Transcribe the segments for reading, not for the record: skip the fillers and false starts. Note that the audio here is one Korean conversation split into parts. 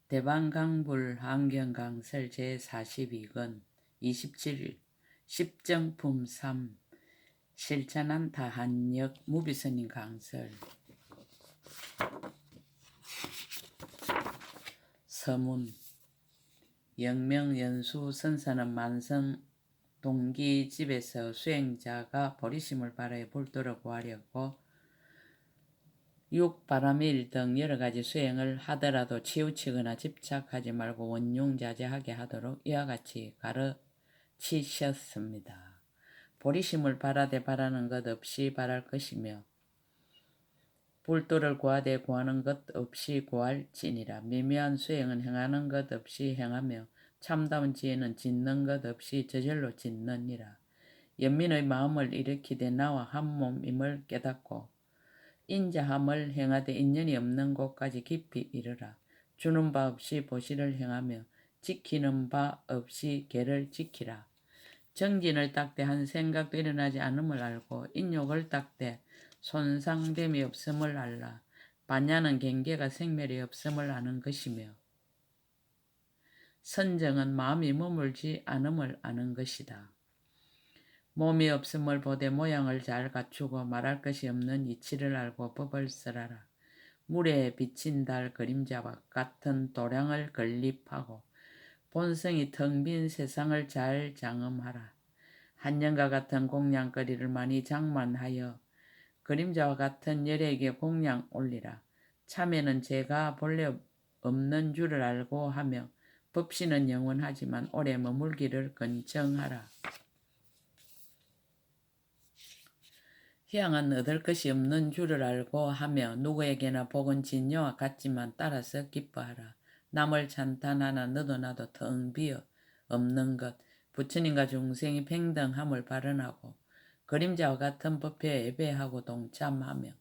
대방강불 환경강설 제42권 27일 십정품 3 실천한 다한역 무비선인 강설. 서문. 영명연수 선사는 만성 동기 집에서 수행자가 보리심을 발하여 불도를 구하려고 육바라밀 등 여러가지 수행을 하더라도 치우치거나 집착하지 말고 원용자제하게 하도록 이와 같이 가르치셨습니다. 보리심을 바라되 바라는 것 없이 바랄 것이며 불도를 구하되 구하는 것 없이 구할지니라. 미묘한 수행은 행하는 것 없이 행하며 참다운 지혜는 짓는 것 없이 저절로 짓느니라. 연민의 마음을 일으키되 나와 한 몸임을 깨닫고 인자함을 행하되 인연이 없는 곳까지 깊이 이르라. 주는 바 없이 보시를 행하며 지키는 바 없이 계를 지키라. 정진을 닦되 한 생각도 일어나지 않음을 알고 인욕을 닦되 손상됨이 없음을 알라. 반야는 경계가 생멸이 없음을 아는 것이며 선정은 마음이 머물지 않음을 아는 것이다. 몸이 없음을 보되 모양을 잘 갖추고 말할 것이 없는 이치를 알고 법을 쓰라라. 물에 비친 달 그림자와 같은 도량을 건립하고 본성이 텅 빈 세상을 잘 장엄하라. 한년과 같은 공양거리를 많이 장만하여 그림자와 같은 열에게 공양 올리라. 참에는 죄가 본래 없는 줄을 알고 하며 법시는 영원하지만 오래 머물기를 근청하라. 희양은 얻을 것이 없는 줄을 알고 하며 누구에게나 복은 진여와 같지만 따라서 기뻐하라. 남을 찬탄하나 너도 나도 텅 비어 없는 것, 부처님과 중생이 평등함을 발언하고 그림자와 같은 법회에 예배하고 동참하며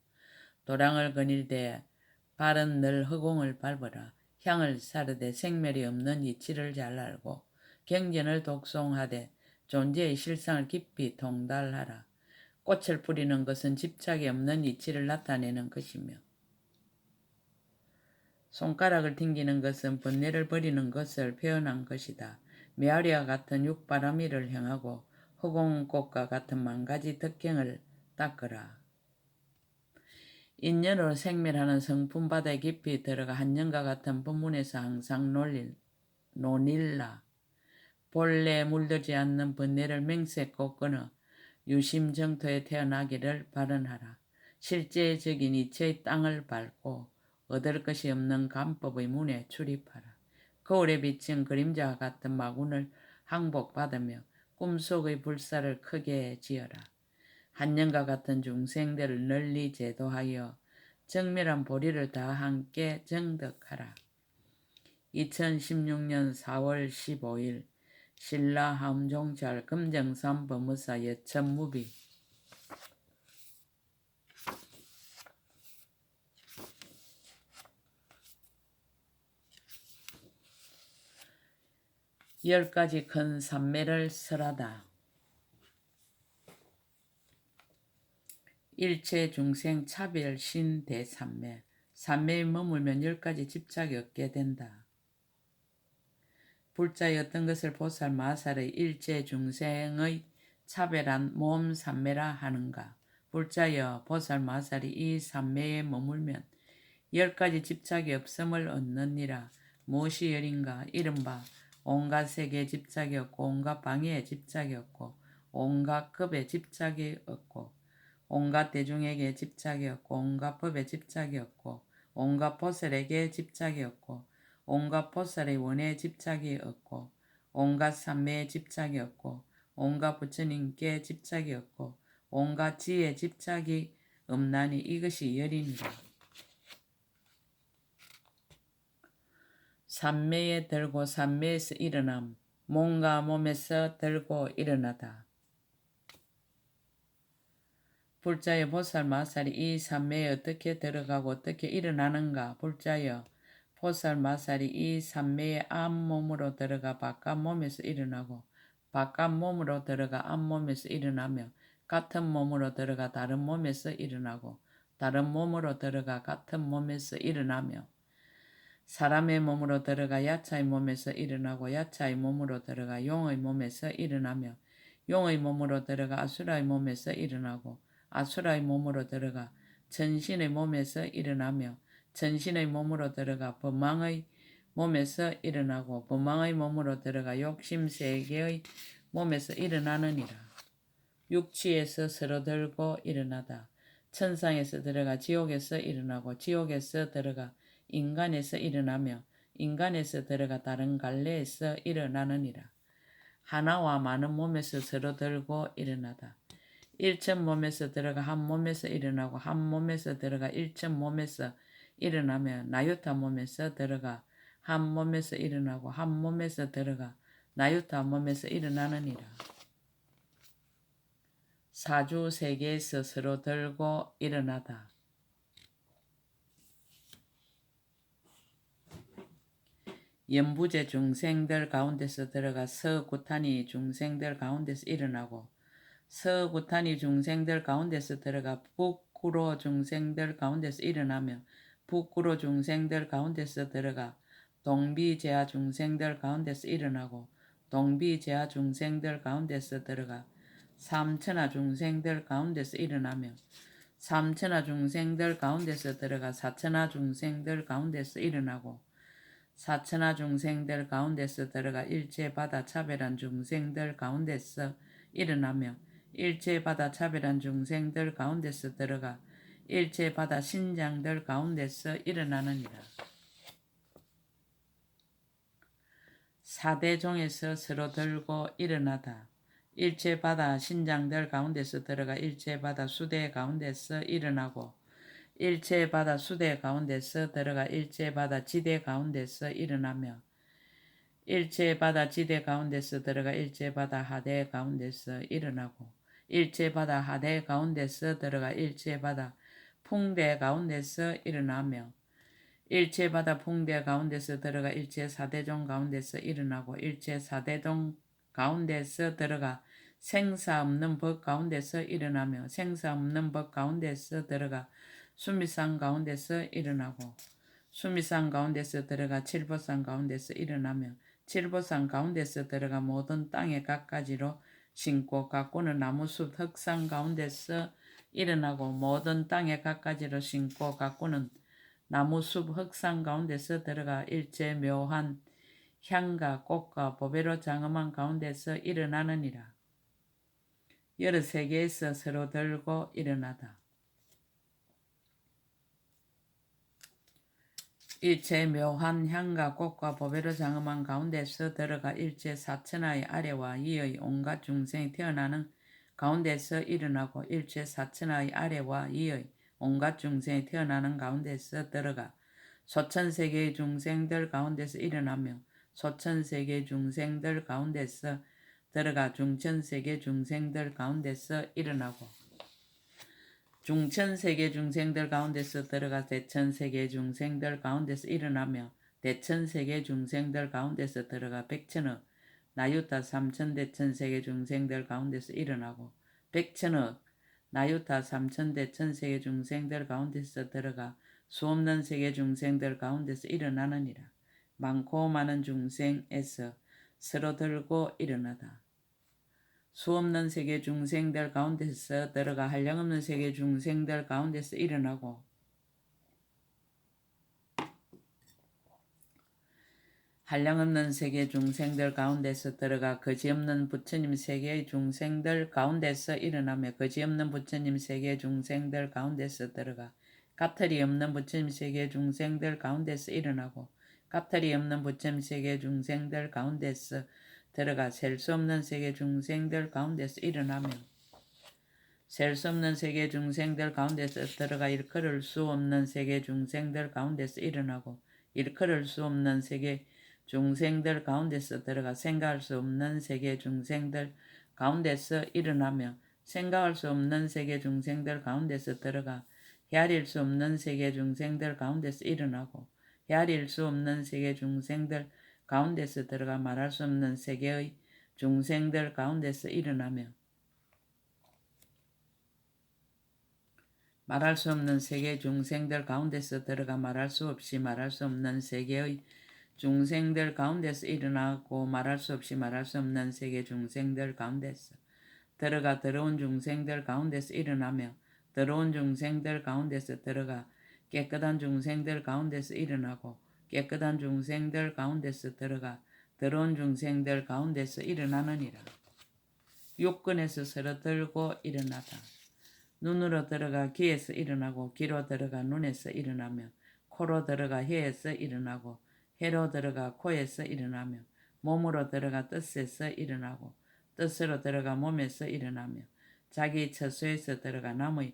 도량을 거닐되 발은 늘 허공을 밟으라. 향을 사르되 생멸이 없는 이치를 잘 알고 경전을 독송하되 존재의 실상을 깊이 통달하라. 꽃을 뿌리는 것은 집착이 없는 이치를 나타내는 것이며 손가락을 튕기는 것은 번뇌를 버리는 것을 표현한 것이다. 메아리와 같은 육바라밀을 행하고 허공꽃과 같은 만가지 덕행을 닦으라. 인연으로 생멸하는 성품바다에 깊이 들어가 한년과 같은 법문에서 항상 논일라. 본래 물들지 않는 번뇌를 맹세코 끊어 유심정토에 태어나기를 바라하라. 실제적인 이체의 땅을 밟고 얻을 것이 없는 감법의 문에 출입하라. 거울에 비친 그림자와 같은 마군을 항복받으며 꿈속의 불사를 크게 지어라. 한년과 같은 중생들을 널리 제도하여 정밀한 보리를 다 함께 정덕하라. 2016년 4월 15일 신라 함종찰 금정산 법무사 예천무비. 열 가지 큰 삼매를 설하다. 일체 중생 차별 신 대삼매. 삼매에 머물면 10가지 집착이 없게 된다. 불자의 어떤 것을 보살 마살의 일체 중생의 차별한 몸 삼매라 하는가. 불자여 보살 마살이 이 삼매에 머물면 10가지 집착이 없음을 얻느니라. 무엇이 열인가. 이른바 온갖 세계에 집착이 없고 온갖 방해에 집착이 없고 온갖 급에 집착이 없고 온갖 대중에게 집착이 없고 온갖 법에 집착이 없고 온갖 보살에게 집착이 없고 온갖 보살의 원에 집착이 없고 온갖 삼매에 집착이 없고 온갖 부처님께 집착이 없고 온갖 지혜에 집착이 없나니 이것이 열이니라. 삼매에 들고 삼매에서 일어남. 몸과 몸에서 들고 일어나다. 불자여 보살 마살이 이 삼매에 어떻게 들어가고 어떻게 일어나는가. 불자여 보살 마살이 이 삼매에 앞몸으로 들어가 바깥 몸에서 일어나고 바깥 몸으로 들어가 앞몸에서 일어나며 같은 몸으로 들어가 다른 몸에서 일어나고 다른 몸으로 들어가 같은 몸에서 일어나며 사람의 몸으로 들어가 야차의 몸에서 일어나고 야차의 몸으로 들어가 용의 몸에서 일어나며 용의 몸으로 들어가 아수라의 몸에서 일어나고 아수라의 몸으로 들어가 전신의 몸에서 일어나며 전신의 몸으로 들어가 범망의 몸에서 일어나고 범망의 몸으로 들어가 욕심 세계의 몸에서 일어나느니라. 육지에서 서로 들고 일어나다. 천상에서 들어가 지옥에서 일어나고 지옥에서 들어가 인간에서 일어나며 인간에서 들어가 다른 갈래에서 일어나느니라. 하나와 많은 몸에서 서로 들고 일어나다. 일천 몸에서 들어가 한 몸에서 일어나고 한 몸에서 들어가 일천 몸에서 일어나며 나유타 몸에서 들어가 한 몸에서 일어나고 한 몸에서 들어가 나유타 몸에서 일어나느니라. 사주 세계에서 서로 들고 일어나다. 연부제 중생들 가운데서 들어가 서구탄이 중생들 가운데서 일어나고 서구탄이 중생들 가운데서 들어가 북구로 중생들 가운데서 일어나며 북구로 중생들 가운데서 들어가 동비제하 중생들 가운데서 일어나고 동비제하 중생들 가운데서 들어가 삼천하 중생들 가운데서 일어나며 삼천하 중생들 가운데서 들어가 사천하 중생들 가운데서 일어나고 사천하 중생들 가운데서 들어가 일체바다 차별한 중생들 가운데서 일어나며 일체바다 차별한 중생들 가운데서 들어가 일체바다 신장들 가운데서 일어나느니라. 사대종에서 서로 들고 일어나다. 일체바다 신장들 가운데서 들어가 일체바다 수대 가운데서 일어나고 일체바다 수대 가운데서 들어가 일체바다 지대 가운데서 일어나며 일체바다 지대 가운데서 들어가 일체바다 하대 가운데서 일어나고 일체바다 하대 가운데서 들어가 일체바다 풍대 가운데서 일어나며 일체바다 풍대 가운데서 들어가 일체사대종 가운데서 일어나고 일체사대종 가운데서 들어가 생사 없는 법 가운데서 일어나며 생사 없는 법 가운데서 들어가 수미산 가운데서 일어나고 수미산 가운데서 들어가 칠보산 가운데서 일어나며 칠보산 가운데서 들어가 모든 땅의 갖가지로 심고 가꾸는 나무숲 흑산 가운데서 일어나고 모든 땅의 갖가지로 심고 가꾸는 나무숲 흑산 가운데서 들어가 일체 묘한 향과 꽃과 보배로 장엄한 가운데서 일어나느니라. 여러 세계에서 서로 들고 일어나다. 일체 묘한 향과 꽃과 보배로 장엄한 가운데서 들어가 일체 사천하의 아래와 위의 온갖 중생이 태어나는 가운데서 일어나고 일체 사천하의 아래와 위의 온갖 중생이 태어나는 가운데서 들어가 소천세계의 중생들 가운데서 일어나며 소천세계 중생들 가운데서 들어가 중천세계 중생들 가운데서 일어나고 중천세계 중생들 가운데서 들어가 대천세계 중생들 가운데서 일어나며 대천세계 중생들 가운데서 들어가 백천억 나유타 삼천대천세계 중생들 가운데서 일어나고 백천억 나유타 삼천대천세계 중생들 가운데서 들어가 수없는 세계 중생들 가운데서 일어나느니라. 많고 많은 중생에서 서로 들고 일어나다. 수없는 세계 중생들 가운데서 들어가 한량없는 세계 중생들 가운데서 일어나고 한량없는 세계 중생들 가운데서 들어가 거지없는 부처님 세계의 중생들 가운데서 일어나며 거지없는 부처님 세계 중생들 가운데서 들어가 까탈이 없는 부처님 세계 중생들 가운데서 일어나고 까탈이 없는 부처님 세계 중생들 가운데서 들어가 셀 수 없는 세계 중생들 가운데서 일어나며 셀 수 없는 세계 중생들 가운데서 들어가 일컬을 수 없는 세계 중생들 가운데서 일어나고 일컬을 수 없는 세계 중생들 가운데서 들어가 생각할 수 없는 세계 중생들 가운데서 일어나며 생각할 수 없는 세계 중생들 가운데서 들어가 헤아릴 수 없는 세계 중생들 가운데서 일어나고 헤아릴 수 없는 세계 중생들 가운데서 들어가 말할 수 없는 세계의 중생들 가운데서 일어나며 말할 수 없는 세계 중생들 가운데서 들어가 말할 수 없이 말할 수 없는 세계의 중생들 가운데서 일어나고 말할 수 없이 말할 수 없는 세계 중생들 가운데서 들어가 더러운 중생들 가운데서 일어나며 더러운 중생들 가운데서 들어가 깨끗한 중생들 가운데서 일어나고 깨끗한 중생들 가운데서 들어가 더러운 중생들 가운데서 일어나느니라. 육근에서 서로 들고 일어나다. 눈으로 들어가 귀에서 일어나고 귀로 들어가 눈에서 일어나며 코로 들어가 혀에서 일어나고 혀로 들어가 코에서 일어나며 몸으로 들어가 뜻에서 일어나고 뜻으로 들어가 몸에서 일어나며 자기 처소에서 들어가 남의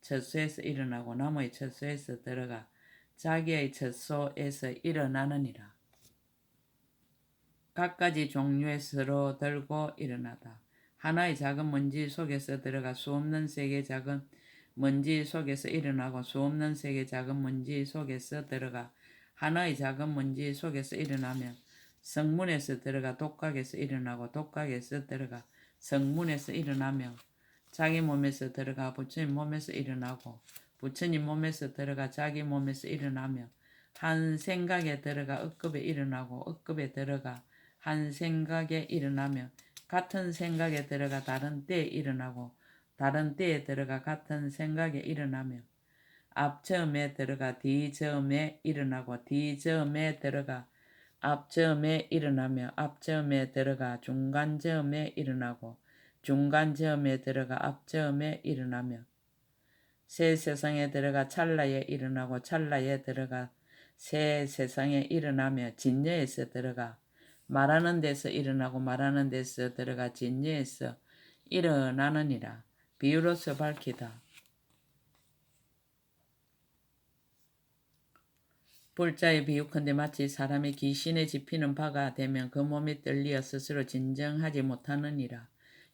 처소에서 일어나고 남의 처소에서 들어가 자기의 처소에서 일어나느니라. 갖가지 종류의 서로 들고 일어나다. 하나의 작은 먼지 속에서 들어가 수없는 세계 작은 먼지 속에서 일어나고 수없는 세계 작은 먼지 속에서 들어가 하나의 작은 먼지 속에서 일어나며 성문에서 들어가 독각에서 일어나고 독각에서 들어가 성문에서 일어나며 자기 몸에서 들어가 부처님 몸에서 일어나고 부처님 몸에서 들어가 자기 몸에서 일어나며 한 생각에 들어가 억급에 일어나고 억급에 들어가 한 생각에 일어나며 같은 생각에 들어가 다른 때에 일어나고 다른 때에 들어가 같은 생각에 일어나며 앞점에 들어가 뒤점에 일어나고 뒤점에 들어가 앞점에 일어나며 앞점에 들어가 중간점에 일어나고 중간점에 들어가 앞점에 일어나며 새 세상에 들어가 찰나에 일어나고 찰나에 들어가 새 세상에 일어나며 진여에서 들어가 말하는 데서 일어나고 말하는 데서 들어가 진여에서 일어나느니라. 비유로서 밝히다. 불자의 비유컨대 마치 사람이 귀신에 집히는 바가 되면 그 몸이 떨리어 스스로 진정하지 못하느니라.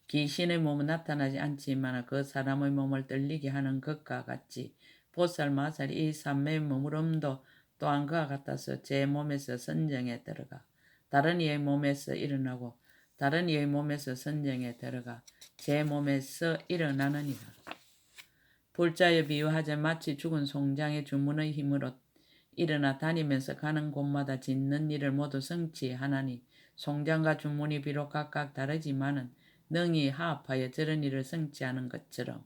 귀신의 몸은 나타나지 않지만 그 사람의 몸을 떨리게 하는 것과 같이 보살 마살이 이 삼매의 머무름도 또한 그와 같아서 제 몸에서 선정에 들어가 다른 이의 몸에서 일어나고 다른 이의 몸에서 선정에 들어가 제 몸에서 일어나느니라. 불자여 비유하자 마치 죽은 송장의 주문의 힘으로 일어나 다니면서 가는 곳마다 짓는 일을 모두 성취하나니 송장과 주문이 비록 각각 다르지만은 능히 하합하여 저런 일을 성취하는 것처럼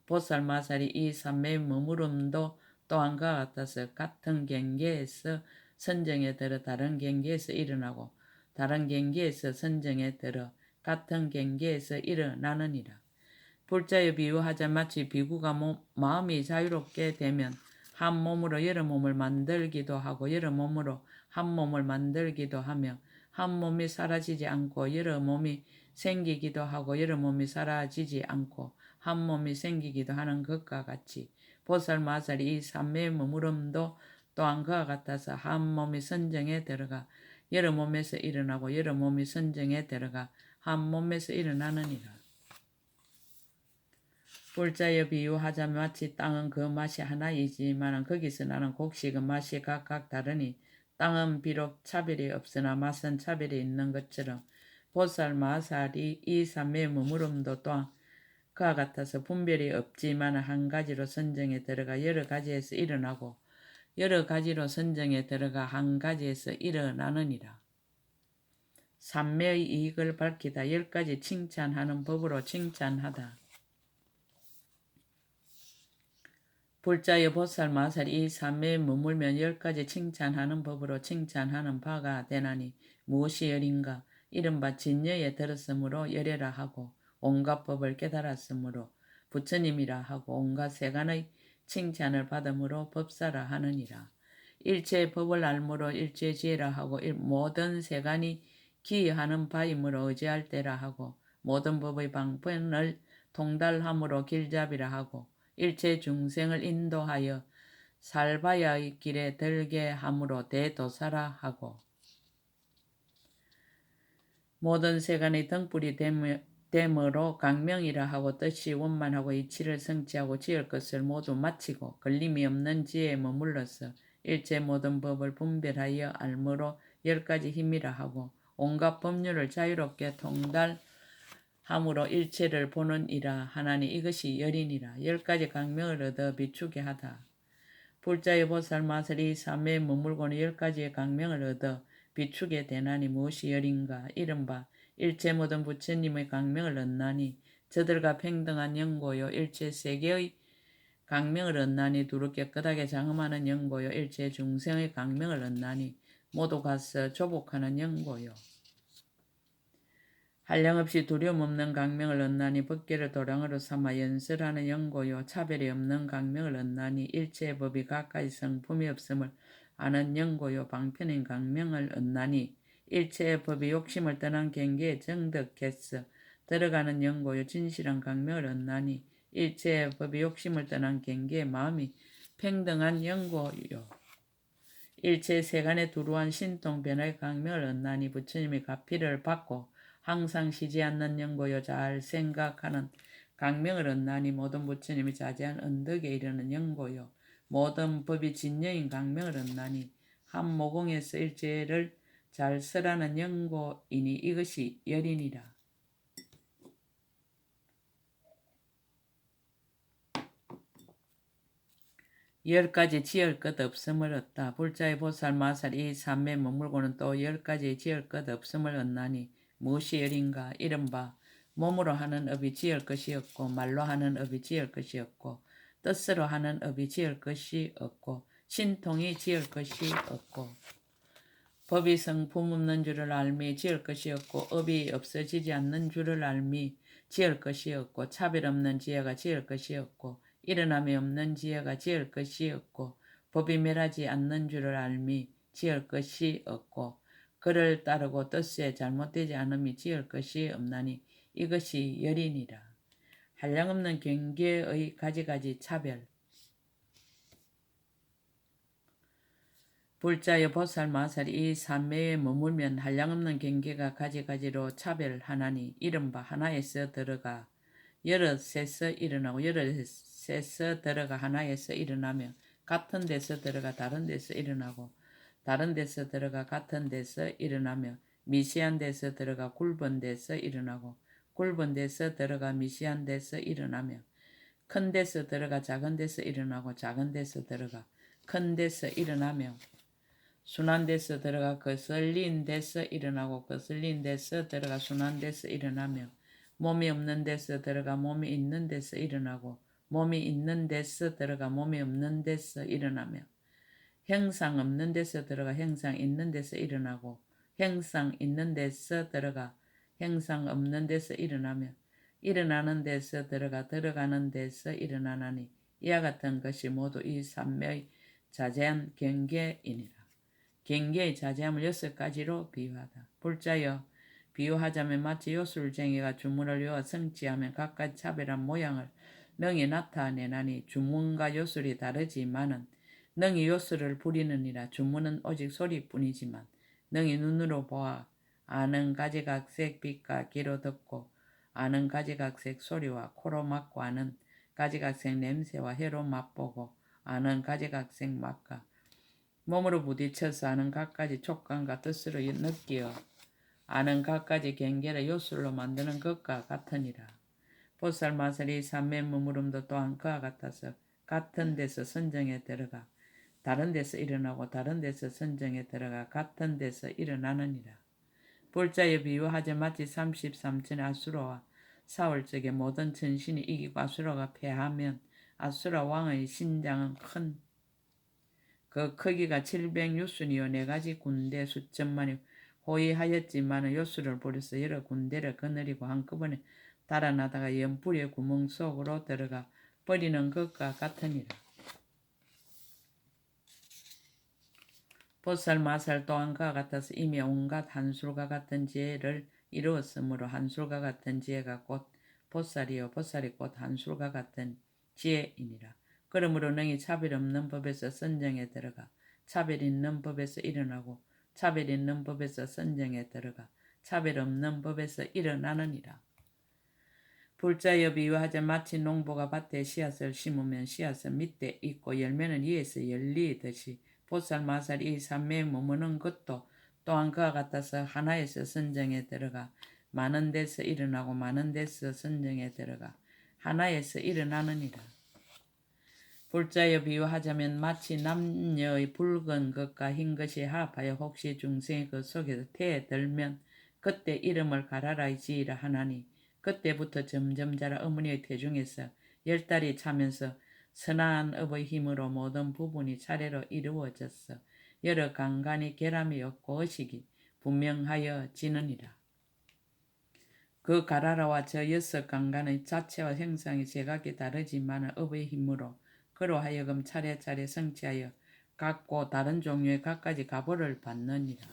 보살 마살이 이 삼매의 머무름도 또한 그와 같아서 같은 경계에서 선정에 들어 다른 경계에서 일어나고 다른 경계에서 선정에 들어 같은 경계에서 일어나느니라. 불자여 비유하자 마치 비구가 마음이 자유롭게 되면 한 몸으로 여러 몸을 만들기도 하고 여러 몸으로 한 몸을 만들기도 하며 한 몸이 사라지지 않고 여러 몸이 생기기도 하고 여러 몸이 사라지지 않고 한 몸이 생기기도 하는 것과 같이 보살 마살이 이 삼매의 머무름도 또한 그와 같아서 한 몸이 선정에 들어가 여러 몸에서 일어나고 여러 몸이 선정에 들어가 한 몸에서 일어나느니라. 불자여 비유하자면 마치 땅은 그 맛이 하나이지만 거기서 나는 곡식은 맛이 각각 다르니 땅은 비록 차별이 없으나 맛은 차별이 있는 것처럼 보살 마살이 이 삼매의 머무름도 또한 그와 같아서 분별이 없지만 한 가지로 선정에 들어가 여러 가지에서 일어나고 여러 가지로 선정에 들어가 한 가지에서 일어나느니라. 삼매의 이익을 밝히다 10가지 칭찬하는 법으로 칭찬하다. 불자여 보살 마살이 이 삼매에 머물면 10가지 칭찬하는 법으로 칭찬하는 바가 되나니 무엇이 열인가? 이른바 진여에 들었으므로 열애라 하고 온갖 법을 깨달았으므로 부처님이라 하고 온갖 세간의 칭찬을 받음으로 법사라 하느니라. 일체의 법을 알므로 일체 지혜라 하고 모든 세간이 기여하는 바이므로 의지할 때라 하고 모든 법의 방편을 통달함으로 길잡이라 하고 일체 중생을 인도하여 살바야의 길에 들게 함으로 대도사라 하고 모든 세간의 등불이 됨으로 강명이라 하고 뜻이 원만하고 이치를 성취하고 지을 것을 모두 마치고 걸림이 없는 지혜에 머물러서 일체 모든 법을 분별하여 알므로 10가지 힘이라 하고 온갖 법률을 자유롭게 통달하여 함으로 일체를 보는 이라 하나니 이것이 열이니라. 10가지 강명을 얻어 비추게 하다. 불자의 보살 마살이 삼매에 머물고는 10가지의 강명을 얻어 비추게 되나니 무엇이 열인가. 이른바 일체 모든 부처님의 강명을 얻나니 저들과 평등한 영고요. 일체 세계의 강명을 얻나니 두루 깨끗하게 장엄하는 영고요. 일체 중생의 강명을 얻나니 모두 가서 조복하는 영고요. 한량없이 두려움 없는 강명을 얻나니 법계를 도량으로 삼아 연설하는 영고요. 차별이 없는 강명을 얻나니 일체의 법이 가까이 성품이 없음을 아는 영고요. 방편인 강명을 얻나니 일체의 법이 욕심을 떠난 경계에 정덕해서 들어가는 영고요. 진실한 강명을 얻나니 일체의 법이 욕심을 떠난 경계에 마음이 평등한 영고요. 일체 세간에 두루한 신통 변화의 강명을 얻나니 부처님의 가피를 받고 항상 쉬지 않는 영고요. 잘 생각하는 강명을 얻나니 모든 부처님이 자제한 언덕에 이르는 영고요. 모든 법이 진여인 강명을 얻나니 한 모공에서 일체를 잘 설하는 영고이니 이것이 열이니라. 열 가지 지을 것 없음을 얻다. 불자의 보살 마살 이 삼매에 머물고는 또 10가지 지을 것 없음을 얻나니 무엇이 열인가. 이른바 몸으로 하는 업이 지을 것이 없고 말로 하는 업이 지을 것이 없고 뜻으로 하는 업이 지을 것이 없고 신통이 지을 것이 없고 법이 성품 없는 줄을 알미 지을 것이 없고 업이 없어지지 않는 줄을 알미 지을 것이 없고 차별 없는 지혜가 지을 것이 없고 일어남이 없는 지혜가 지을 것이 없고 법이 멸하지 않는 줄을 알미 지을 것이 없고 그를 따르고 뜻에 잘못되지 않음이 지을 것이 없나니 이것이 열이니라. 한량없는 경계의 가지가지 차별. 불자여 보살 마살 이 삼매에 머물면 한량없는 경계가 가지가지로 차별하나니 이른바 하나에서 들어가 여럿에서 일어나고 여럿에서 들어가 하나에서 일어나며 같은 데서 들어가 다른 데서 일어나고 다른 데서 들어가 같은 데서 일어나며 미시한 데서 들어가 굵은 데서 일어나고 굵은 데서 들어가 미시한 데서 일어나며 큰 데서 들어가 작은 데서 일어나고 작은 데서 들어가 큰 데서 일어나며 순한 데서 들어가 거슬린 데서 일어나고 거슬린 데서 들어가 순한 데서 일어나며 몸이 없는 데서 들어가 몸이 있는 데서 일어나고 몸이 있는 데서 들어가 몸이 없는 데서 일어나며 형상 없는 데서 들어가 형상 있는 데서 일어나고 형상 있는 데서 들어가 형상 없는 데서 일어나며 일어나는 데서 들어가 들어가는 데서 일어나나니 이와 같은 것이 모두 이 삼매의 자제한 경계이니라. 경계의 자제함을 6가지로 비유하다. 불자여 비유하자면 마치 요술쟁이가 주문을 외워 성취하면 각각 차별한 모양을 능히 나타내나니 주문과 요술이 다르지만은 능히 요술을 부리느니라. 주문은 오직 소리뿐이지만 능히 눈으로 보아 아는 가지각색 빛과 귀로 듣고 아는 가지각색 소리와 코로 맡고 아는 가지각색 냄새와 혀로 맛보고 아는 가지각색 맛과 몸으로 부딪혀서 아는 갖가지 촉감과 뜻으로 느끼어 아는 갖가지 경계를 요술로 만드는 것과 같으니라. 보살 마살이 삼매 머무름도 또한 그와 같아서 같은 데서 선정에 들어가 다른 데서 일어나고 다른 데서 선정에 들어가 같은 데서 일어나느니라. 불자에 비유하자 마치 33천 아수라와 싸울 적에 모든 천신이 이기고 아수라가 패하면 아수라 왕의 신장은 그 크기가 700유순이요 4가지 군대 수천만이 호위하였지만 요술을 부려서 여러 군대를 거느리고 한꺼번에 달아나다가 연불의 구멍 속으로 들어가 버리는 것과 같으니라. 보살 마살 또한 그와 같아서 이미 온갖 한술과 같은 지혜를 이루었으므로 한술과 같은 지혜가 곧 보살이요 보살이 곧 한술과 같은 지혜이니라. 그러므로 능히 차별 없는 법에서 선정에 들어가 차별 있는 법에서 일어나고 차별 있는 법에서 선정에 들어가 차별 없는 법에서 일어나느니라. 불자여 비유하자 마치 농부가 밭에 씨앗을 심으면 씨앗은 밑에 있고 열매는 위에서 열리듯이 보살 마살 이 삼매에 머무는 것도 또한 그와 같아서 하나에서 선정에 들어가 많은 데서 일어나고 많은 데서 선정에 들어가 하나에서 일어나느니라. 불자여 비유하자면 마치 남녀의 붉은 것과 흰 것이 합하여 혹시 중생이 그 속에서 태에 들면 그때 이름을 가라라 지으라 하나니 그때부터 점점 자라 어머니의 태중에서 10달이 차면서 선한 업의 힘으로 모든 부분이 차례로 이루어졌어 여러 강간이 결함이 없고 의식이 분명하여 지느니라. 그 가라라와 저 6강간의 자체와 형상이 제각기 다르지만 업의 힘으로 그로 하여금 차례차례 성취하여 각고 다른 종류의 각가지 가보를 받느니라.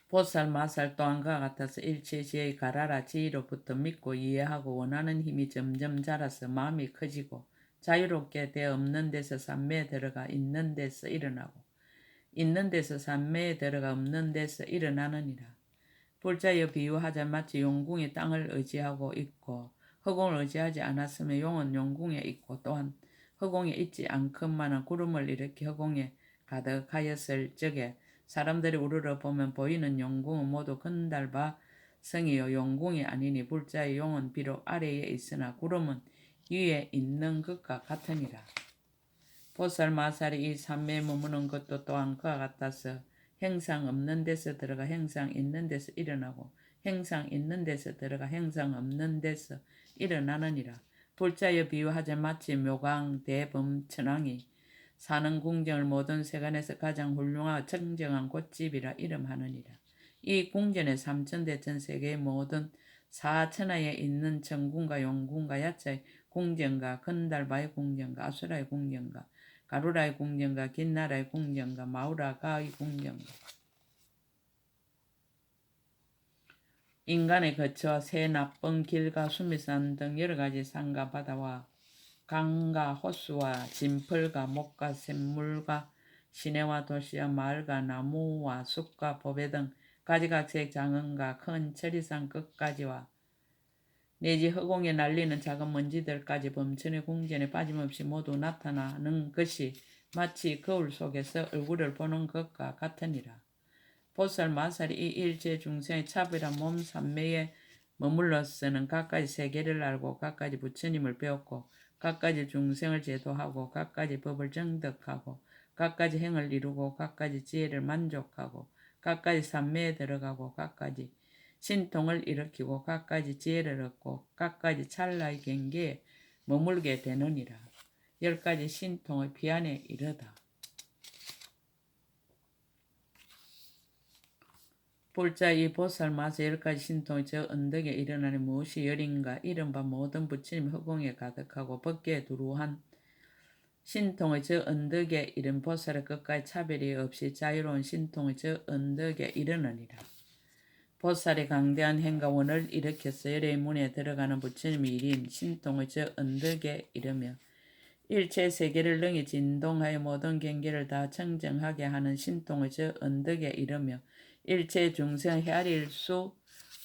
보살 마살 또한 그와 같아서 일체시의 가라라 지위로부터 믿고 이해하고 원하는 힘이 점점 자라서 마음이 커지고 자유롭게 되어 없는 데서 삼매에 들어가 있는 데서 일어나고 있는 데서 삼매에 들어가 없는 데서 일어나느니라. 불자여 비유하자 마치 용궁이 땅을 의지하고 있고 허공을 의지하지 않았으면 용은 용궁에 있고 또한 허공에 있지 않건만한 구름을 일으켜 허공에 가득하였을 적에 사람들이 우러러 보면 보이는 용궁은 모두 건달바 성이요 용궁이 아니니 불자의 용은 비록 아래에 있으나 구름은 위에 있는 것과 같으니라. 보살 마살이 이 삼매에 머무는 것도 또한 그와 같아서 행상 없는 데서 들어가 행상 있는 데서 일어나고 행상 있는 데서 들어가 행상 없는 데서 일어나느니라. 불자여 비유하자 마치 묘강 대범 천왕이 사는 궁정을 모든 세간에서 가장 훌륭하고 청정한 곳집이라 이름하느니라. 이 궁전의 삼천대 전 세계의 모든 사천하에 있는 천궁과 용궁과 야차의 궁전과 건달바의 궁전과 아수라의 궁전과 가루라의 궁전과 긴나라의 궁전과 마우라가의 궁전과 인간의 거처와 새 나쁜 길과 수미산 등 여러가지 산과 바다와 강과 호수와 진펄과 목과 샘물과 시내와 도시와 마을과 나무와 숲과 보배 등 가지각색 장원과 큰 천리산 끝까지와 내지 허공에 날리는 작은 먼지들까지 범천의 궁전에 빠짐없이 모두 나타나는 것이 마치 거울 속에서 얼굴을 보는 것과 같으니라. 보살 마살이 이 일체 중생의 차별한 몸 삼매에 머물러서는 각가지 세계를 알고 각가지 부처님을 배웠고 각가지 중생을 제도하고 각가지 법을 정득하고 각가지 행을 이루고 각가지 지혜를 만족하고 각가지 삼매에 들어가고 각가지 신통을 일으키고 각가지 지혜를 얻고 각가지 찰나의 경계에 머물게 되느니라. 10가지 신통의 비안에 이르다. 불자 이 보살 마사 10가지 신통의 저 언덕에 일어나니 무엇이 열인가 이른바 모든 부처님 허공에 가득하고 법계에 두루한 신통의 저 언덕에 이른 보살의 끝까지 차별이 없이 자유로운 신통의 저 언덕에 이르느니라. 보살이 강대한 행과 원을 일으켜서 열의 문에 들어가는 부처님의 일인 신통의 저 언덕에 이르며 일체 세계를 능히 진동하여 모든 경계를 다 청정하게 하는 신통의 저 언덕에 이르며 일체 중생 헤아릴 수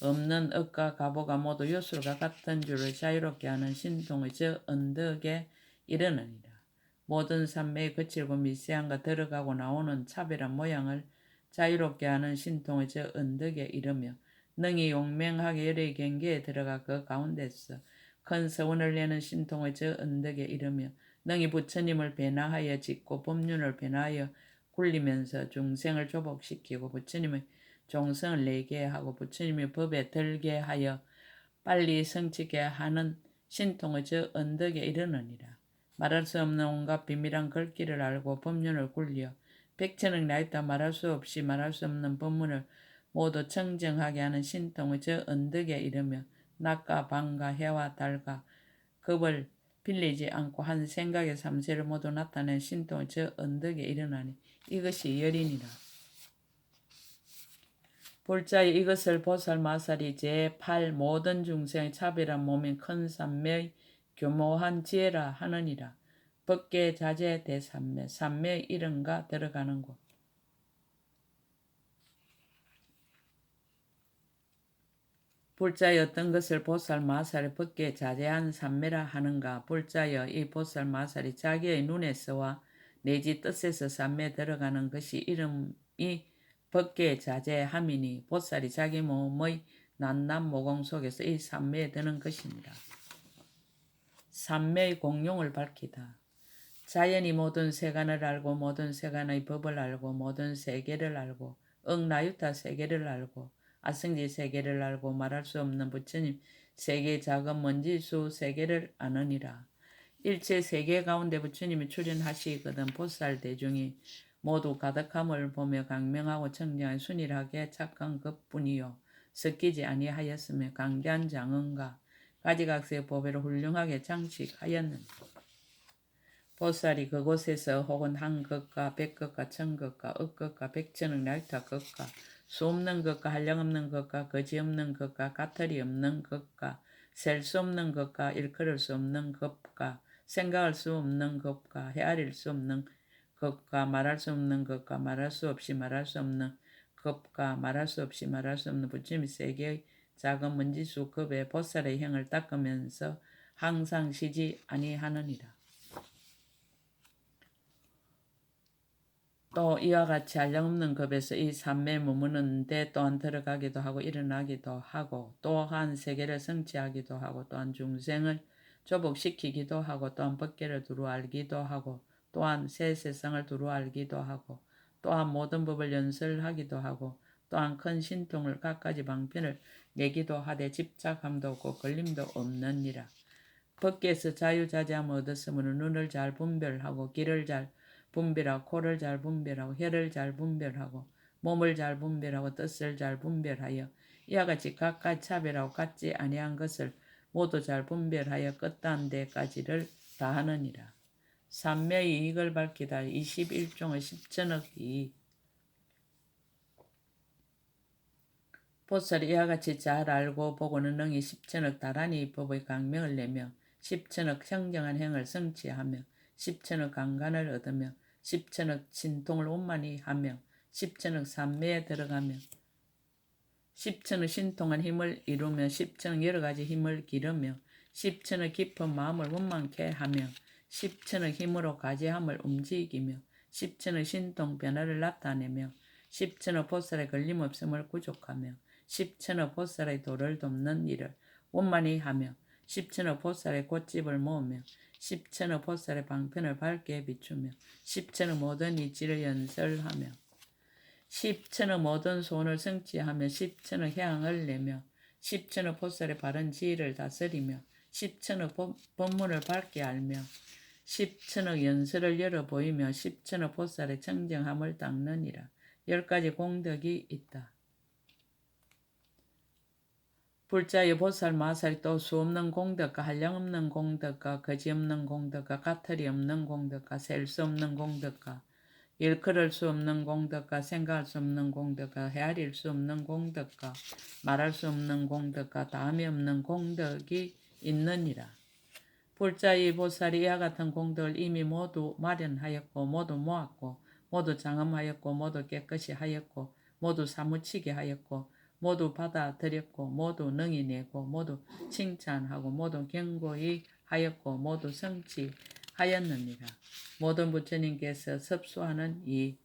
없는 업과 가보가 모두 요술과 같은 줄을 자유롭게 하는 신통의 저 언덕에 이르느니라. 모든 산매의 거칠고 미세함과 들어가고 나오는 차별한 모양을 자유롭게 하는 신통의 저 언덕에 이르며 능히 용맹하게 열의 경계에 들어가 그 가운데서 큰 서원을 내는 신통의 저 언덕에 이르며 능히 부처님을 배나하여 짓고 법륜을 배나하여 굴리면서 중생을 조복시키고 부처님의 종성을 내게 하고 부처님의 법에 들게 하여 빨리 성취게 하는 신통의 저 언덕에 이르느니라. 말할 수 없는 온갖 비밀한 글귀를 알고 법륜을 굴려 백천억 나이다 말할 수 없이 말할 수 없는 법문을 모두 청정하게 하는 신통의 저 언덕에 이르며 낮과 밤과 해와 달과 급을 빌리지 않고 한 생각의 삼세를 모두 나타낸 신통의 저 언덕에 일어나니 이것이 열이니라. 불자의 이것을 보살 마살이 제8 모든 중생의 차별한 몸인 큰 삼매의 교모한 지혜라 하느니라. 법계 자제 대삼매 삼매의 이름과 들어가는 곳. 불자의 어떤 것을 보살 마살의 법계에 자제한 삼매라 하는가. 불자여 이 보살 마살이 자기의 눈에서와 내지 뜻에서 삼매에 들어가는 것이 이름 법계에 자제함이니 보살이 자기 몸의 낱낱 모공 속에서 이 삼매에 드는 것이니라. 삼매의 공용을 밝히다. 자연이 모든 세간을 알고 모든 세간의 법을 알고 모든 세계를 알고 억나유타 세계를 알고 아승지 세계를 알고 말할 수 없는 부처님 세계 작은 먼지수 세계를 아느니라. 일체 세계 가운데 부처님이 출현하시거든 보살 대중이 모두 가득함을 보며 강명하고 청정한 순일하게 착한 것뿐이요 섞이지 아니하였으며 강대한 장언과 가지각색의 보배를 훌륭하게 장식하였는다. 보살이 그곳에서 혹은 한 것과 백 것과 천 것과 억 것과 백천억 나유타 것과 수 없는 것과 한량없는 것과 거지 없는 것과 까탈이 없는 것과 셀 수 없는 것과 일컬을 수 없는 것과 생각할 수 없는 것과 헤아릴 수 없는 것과 말할 수 없는 것과 말할 수 없이 말할 수 없는 것과 말할 수 없이 말할 수 없는 부처님의 세계의 작은 먼지수 급의 보살의 형을 닦으면서 항상 쉬지 아니하느니라. 또 이와 같이 한량없는 급에서 이 삼매에 머무는데 또한 들어가기도 하고 일어나기도 하고 또한 세계를 성취하기도 하고 또한 중생을 조복시키기도 하고 또한 법계를 두루 알기도 하고 또한 새 세상을 두루 알기도 하고 또한 모든 법을 연설하기도 하고 또한 큰 신통을 갖가지 방편을 내기도 하되 집착함도 없고 걸림도 없느니라. 법계에서 자유자재함을 얻었으므로 눈을 잘 분별하고 귀를 잘 분별하고 코를 잘 분별하고 혀를 잘 분별하고 몸을 잘 분별하고 뜻을 잘 분별하여 이와 같이 각각 차별하고 같지 아니한 것을 모두 잘 분별하여 끝단 데까지를 다하느니라. 삼매의 이익을 밝히다. 21종의 10천억 이익. 보살이 이와 같이 잘 알고 보고는 능히 10천억 다란히 법의 강명을 내며 10천억 청정한 행을 성취하며 10천억 강간을 얻으며 10천억 신통을 원만히 하며 10천억 삼매에 들어가며 10천억 신통한 힘을 이루며 10천억 여러가지 힘을 기르며 10천억 깊은 마음을 원만케 하며 10천억 힘으로 가지함을 움직이며 10천억 신통 변화를 나타내며 10천억 보살의 걸림없음을 구족하며 10천억 보살의 도를 돕는 일을 원만히 하며 10천억 보살의 꽃집을 모으며 10천억 보살의 방편을 밝게 비추며 10천억 모든 이치를 연설하며 10천억 모든 소원을 성취하며 10천억 향을 내며 10천억 보살의 바른 지혜를 다스리며 10천억 법문을 밝게 알며 10천억 연설을 열어 보이며 10천억 보살의 청정함을 닦느니라. 10가지 공덕이 있다. 불자의 보살 마살이 또 수없는 공덕과 한량없는 공덕과 거지없는 공덕과 까탈이 없는 공덕과 셀 수 없는 공덕과 일컬을 수 없는 공덕과 생각할 수 없는 공덕과 헤아릴 수 없는 공덕과 말할 수 없는 공덕과 다음이 없는 공덕이 있느니라. 불자의 보살이 이와 같은 공덕을 이미 모두 마련하였고 모두 모았고 모두 장엄하였고 모두 깨끗이 하였고 모두 사무치게 하였고 모두 받아들였고 모두 능히 내고 모두 칭찬하고 모두 경고히 하였고 모두 성취하였느니라. 모든 부처님께서 섭수하는 이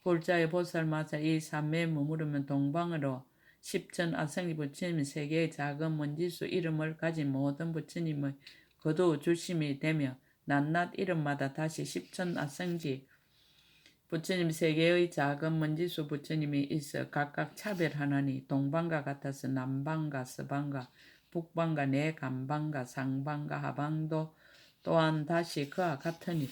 불자의 보살 마살 이 삼매에 머무르면 동방으로 10천 아성리 부처님 세계의 작은 먼지수 이름을 가진 모든 부처님의 거두 주심이 되며 낱낱 이름마다 다시 10천 아성지 부처님 세계의 작은 먼지수 부처님이 있어 각각 차별하나니 동방과 같아서 남방과 서방과 북방과 내간방과 상방과 하방도 또한 다시 그와 같으니라.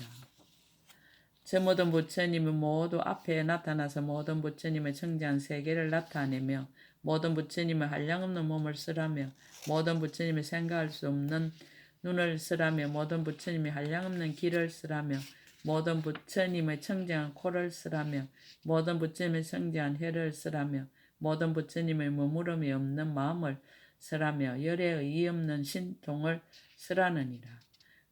저 모든 부처님은 모두 앞에 나타나서 모든 부처님의 청지한 세계를 나타내며 모든 부처님의 한량없는 몸을 쓰라며 모든 부처님의 생각할 수 없는 눈을 쓰라며 모든 부처님의 한량없는 귀를 쓰라며 모든 부처님의 청정한 코를 쓰라며 모든 부처님의 청정한 혀를 쓰라며 모든 부처님의 머무름이 없는 마음을 쓰라며 열의 이 없는 신통을 쓰라느니라.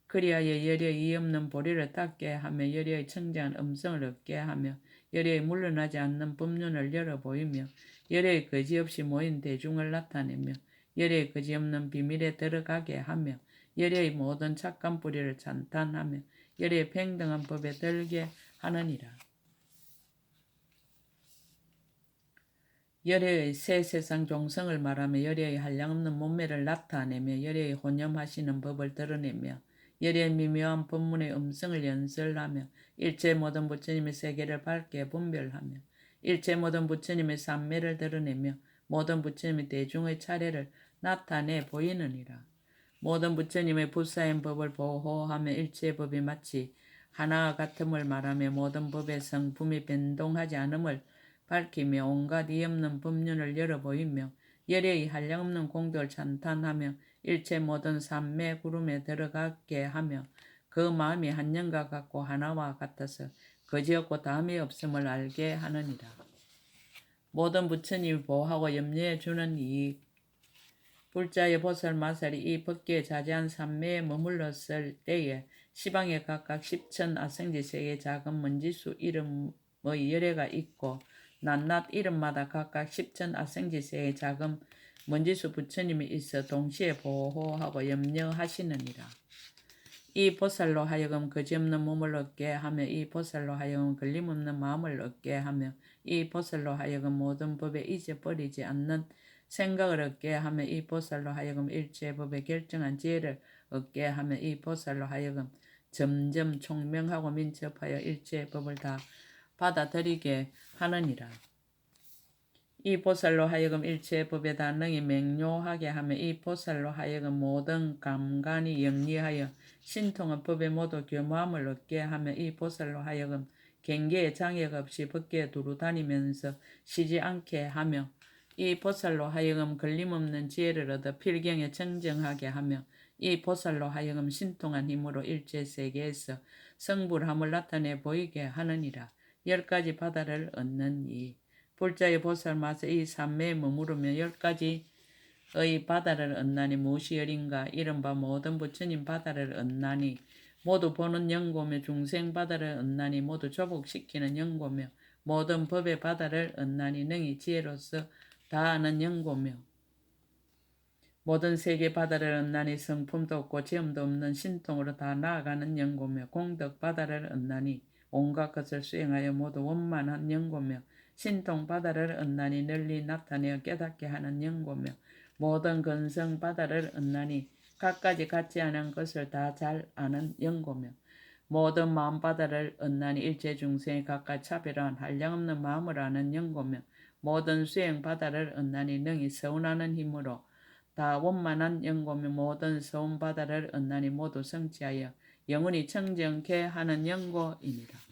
그리하여 열의 이 없는 보리를 닦게 하며 열의 청정한 음성을 얻게 하며 열의 물러나지 않는 법륜을 열어 보이며 열의 거지없이 모인 대중을 나타내며 열의 거지없는 비밀에 들어가게 하며 열의 모든 착한 뿌리를 찬탄하며 열의 평등한 법에 들게 하느니라. 열애의 새 세상 종성을 말하며 열애의 한량없는 몸매를 나타내며 열애의 혼념하시는 법을 드러내며 열애의 미묘한 법문의 음성을 연설하며 일체 모든 부처님의 세계를 밝게 분별하며 일체 모든 부처님의 삼매를 드러내며 모든 부처님의 대중의 차례를 나타내 보이느니라. 모든 부처님의 불사인 법을 보호하며 일체 법이 마치 하나와 같음을 말하며 모든 법의 성품이 변동하지 않음을 밝히며 온갖 이없는 법륜을 열어 보이며 열애의 한량없는 공덕을 찬탄하며 일체 모든 삼매 구름에 들어가게 하며 그 마음이 한 영과 같고 하나와 같아서 거지없고 다음이 없음을 알게 하느니라. 모든 부처님이 보호하고 염려해 주는 이 불자의 보살 마살이 이 법계에 자제한 삼매에 머물렀을 때에 시방에 각각 10천 아생지세의 작은 먼지수 이름의 열애가 있고 낱낱 이름마다 각각 10천 아생지세의 작은 먼지수 부처님이 있어 동시에 보호하고 염려하시느니라. 이 보살로 하여금 거지없는 몸을 얻게 하며 이 보살로 하여금 걸림없는 마음을 얻게 하며 이 보살로 하여금 모든 법에 잊어버리지 않는 생각을 얻게 하며 이 보살로 하여금 일체 법에 결정한 지혜를 얻게 하며 이 보살로 하여금 점점 총명하고 민첩하여 일체 법을 다 받아들이게 하느니라. 이 보살로 하여금 일체 법에 다 능히 맹료하게 하며 이 보살로 하여금 모든 감관이 영리하여 신통한 법에 모두 교모함을 얻게 하며 이 보살로 하여금 경계에 장애가 없이 법계에 두루 다니면서 쉬지 않게 하며 이 보살로 하여금 걸림없는 지혜를 얻어 필경에 청정하게 하며 이 보살로 하여금 신통한 힘으로 일체 세계에서 성불함을 나타내 보이게 하느니라. 10가지 바다를 얻는 이 불자의 보살 마서 이 삼매에 머무르며 10가지의 바다를 얻나니 무엇이 열인가. 이른바 모든 부처님 바다를 얻나니 모두 보는 연고며 중생 바다를 얻나니 모두 조복시키는 연고며 모든 법의 바다를 얻나니 능히 지혜로서 다 아는 연고며 모든 세계 바다를 얻나니 성품도 없고 지음도 없는 신통으로 다 나아가는 연고며 공덕 바다를 얻나니 온갖 것을 수행하여 모두 원만한 연고며 신통 바다를 얻나니 널리 나타내어 깨닫게 하는 연고며 모든 근성 바다를 얻나니 갖가지 같지 않은 것을 다 잘 아는 연고며 모든 마음 바다를 얻나니 일체 중생의 각각 차별한 한량없는 마음을 아는 연고며 모든 수행 바다를 얻나니 능히 서운하는 힘으로 다 원만한 연고며 모든 서운 바다를 얻나니 모두 성취하여 영원히 청정케 하는 연고이니라.